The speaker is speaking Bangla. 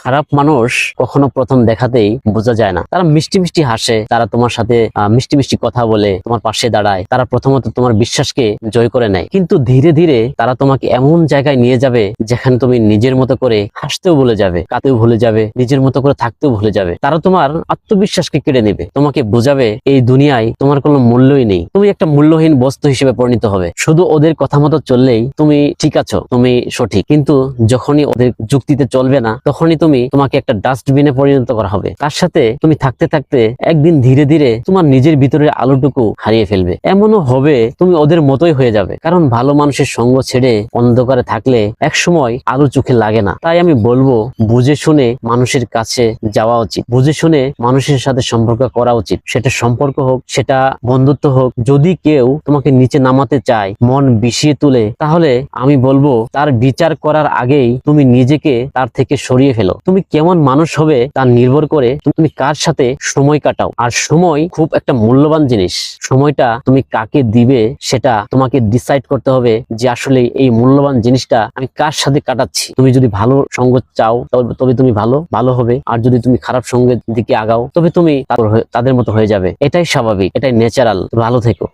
খারাপ মানুষ কখনো প্রথম দেখাতেই বোঝা যায় না। তারা মিষ্টি মিষ্টি হাসে, তারা তোমার সাথে মিষ্টি মিষ্টি কথা বলে তোমার পাশে দাঁড়ায়, তারা প্রথমত তোমার বিশ্বাসকে জয় করে নেয়, কিন্তু ধীরে ধীরে তারা তোমাকে এমন জায়গায় নিয়ে যাবে যেখানে তুমি নিজের মতো করে হাসতেও ভুলে যাবে, কাঁদতেও ভুলে যাবে, নিজের মতো করে থাকতেও ভুলে যাবে। তারা তোমার আত্মবিশ্বাসকে কেড়ে নেবে, তোমাকে বোঝাবে এই দুনিয়ায় তোমার কোনো মূল্যই নেই, তুমি একটা মূল্যহীন বস্তু হিসেবে পরিণত হবে। শুধু ওদের কথা মতো চললেই তুমি ঠিক আছো, তুমি সঠিক, কিন্তু যখনই ওদের যুক্তিতে চলবে না তখনই তোমাকে একটা ডাস্টবিনে পরিণত করা হবে। তার সাথে তুমি থাকতে থাকতে একদিন ধীরে ধীরে তোমার নিজের ভিতরের আলোটুকু হারিয়ে ফেলবে। এমনও হবে তুমি ওদের মতোই হয়ে যাবে, কারণ ভালো মানুষের সঙ্গ ছেড়ে অন্ধকারে থাকলে একসময় আলো চোখে লাগে না। তাই আমি বলবো, বুঝে শুনে মানুষের কাছে যাওয়া উচিত, বুঝে শুনে মানুষের সাথে সম্পর্ক করা উচিত। সেটা সম্পর্ক হোক, সেটা বন্ধুত্ব হোক। যদি কেউ তোমাকে নিচে নামাতে চায়, মন বিষিয়ে তুলে, তাহলে আমি বলবো তার বিচার করার আগেই তুমি নিজেকে তার থেকে সরিয়ে ফেলো। তুমি কেমন মানুষ হবে তা নির্ভর করে তুমি কার সাথে সময় কাটাও। আর সময় খুব একটা মূল্যবান জিনিস। সময়টা তুমি কাকে দিবে সেটা তোমাকে ডিসাইড করতে হবে, যে আসলে এই মূল্যবান জিনিসটা আমি কার সাথে কাটাচ্ছি। তুমি যদি ভালো সঙ্গ চাও তবে তুমি ভালো হবে, আর যদি তুমি খারাপ সঙ্গের দিকে আগাও তবে তুমি তাদের মতো হয়ে যাবে। এটাই স্বাভাবিক, এটাই ন্যাচারাল। ভালো থেকো।